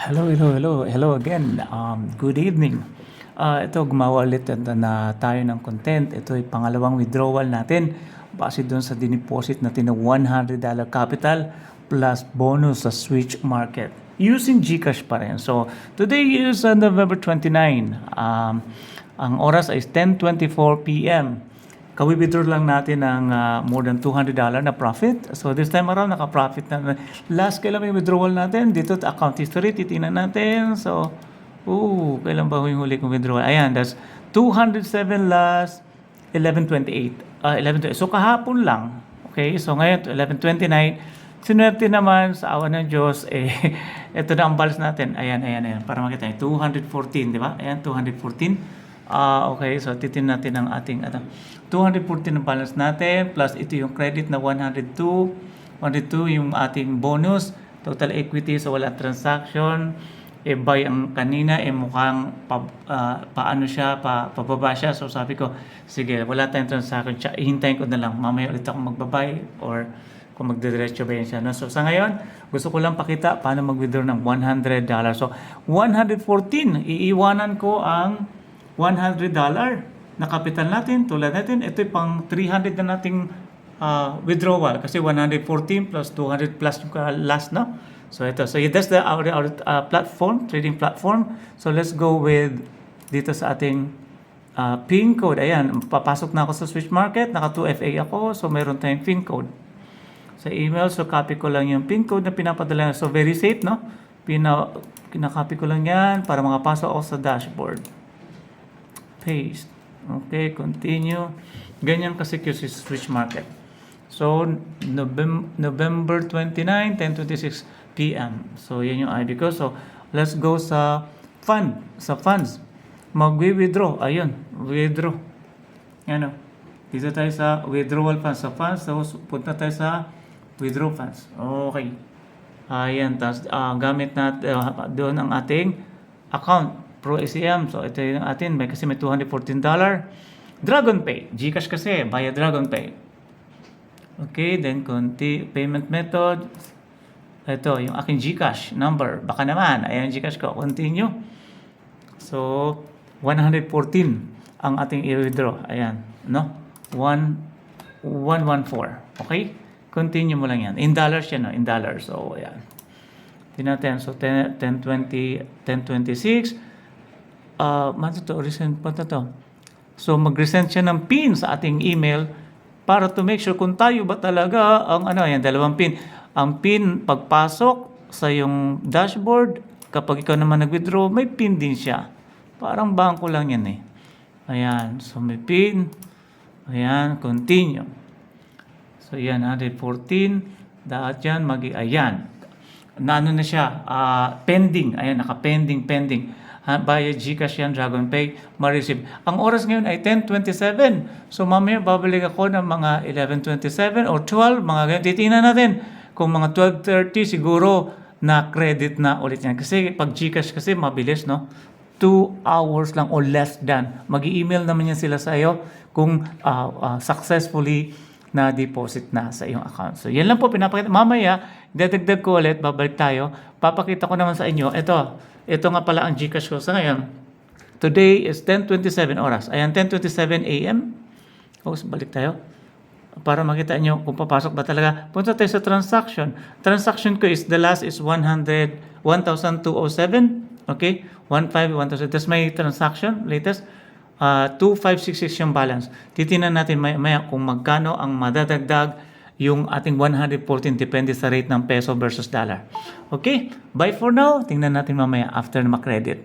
Hello again. Good evening. Ito, gumawa ulit na tayo ng content. Ito ay pangalawang withdrawal natin base doon sa dineposit natin ng $100 capital plus bonus sa switch market. Using GCash pa rin. So, today is November 29. Ang oras ay 10:24 p.m. Kawi-withdraw lang natin ng more than $200 na profit. So this time around, naka-profit na. Last kailan may withdrawal natin? Dito account history, titingnan natin. So, kailan ba yung huli kong withdrawal? Ayan, that's 207 last 11:28. 11:28. So kahapon lang. Okay, so ngayon 11:29. Sinwerte naman sa awa ng Diyos, ito na ang balance natin. Ayan. Para makita nyo, 214, di ba? Ayan, 214. Okay, so titin natin ang ating 214 ang balance natin plus ito yung credit na 102 yung ating bonus, total equity so wala transaction, buy ang kanina mukhang paano siya, pababa siya. So sabi ko, sige, wala tayong transaction, ihintayin ko na lang, mamaya ulit ako magbabay or kung magdidiretso ba yan siya. No? So sa ngayon, gusto ko lang pakita paano mag-withdraw ng $100. So 114, iiwanan ko ang $100 na kapital natin, tulad natin, ito yung pang 300 na nating withdrawal kasi 114 plus 200 plus yung last na. So ito, so that's our platform, trading platform. So let's go with dito sa ating PIN code. Ayan, papasok na ako sa switch market, naka 2FA ako, so meron tayong PIN code sa email. So copy ko lang yung PIN code na pinapadala. So very safe, no? Kinakopy ko lang yan para makapasok ako sa dashboard. Paste. Okay, continue. Ganyan ka-secure si switch market. So, November 29, 10:26 p.m. So, yan yung ID ko. So, let's go sa funds. Mag-withdraw. Ayun, withdraw. Yan o. Dito tayo sa withdrawal funds. Sa funds, so, punta tayo sa withdraw funds. Okay. Ayan, tapos gamit natin doon ang ating account. Pro ACM. So, ito yung atin. Kasi may $214. Dragon Pay. GCash kasi. Via Dragon Pay. Okay. Then, payment method. Ito, yung aking GCash number. Baka naman. Ayan, GCash ko. Continue. So, 114 ang ating i-withdraw. Ayan. No? 114. Okay? Continue mo lang yan. In dollars yan, no? In dollars. So, ayan. Tinatin. So, 1026. So mag-resend siya ng PIN sa ating email para to make sure kung tayo ba talaga ang yan, dalawang PIN. Ang PIN pagpasok sa yung dashboard, kapag ikaw naman nag-withdraw, may PIN din siya. Parang bangko lang yan eh. Ayan, so may PIN. Ayan, continue. So yan, 114. Dapat yan, ayan. Naano na siya, pending. Ayan, naka-pending. Via GCash yan, Dragon Pay, ma-receive. Ang oras ngayon ay 10:27. So mamaya babalik ako ng mga 11:27 or 12, mga ganyan. Titingnan natin kung mga 12:30 siguro na credit na ulit yan. Kasi pag GCash kasi mabilis, no? 2 hours lang or less than. Mag-i-email naman yan sila sa iyo kung successfully na deposit na sa iyong account. So yan lang po pinapakita. Mamaya, dadagdag ko ulit, babalik tayo. Papakita ko naman sa inyo, ito nga pala ang GCash ko sa ngayon. Today is 10:27 oras. Ayan, 10:27 a.m. Balik tayo. Para makita nyo kung papasok ba talaga. Punta tayo sa transaction. Transaction ko is, the last is 1,207. Okay? 1,1000. That's my transaction, latest. 2,566 yung balance. Titingnan natin maya kung magkano ang madadagdag yung ating 114 depende sa rate ng peso versus dollar. Okay? Bye for now. Tingnan natin mamaya after na makredit.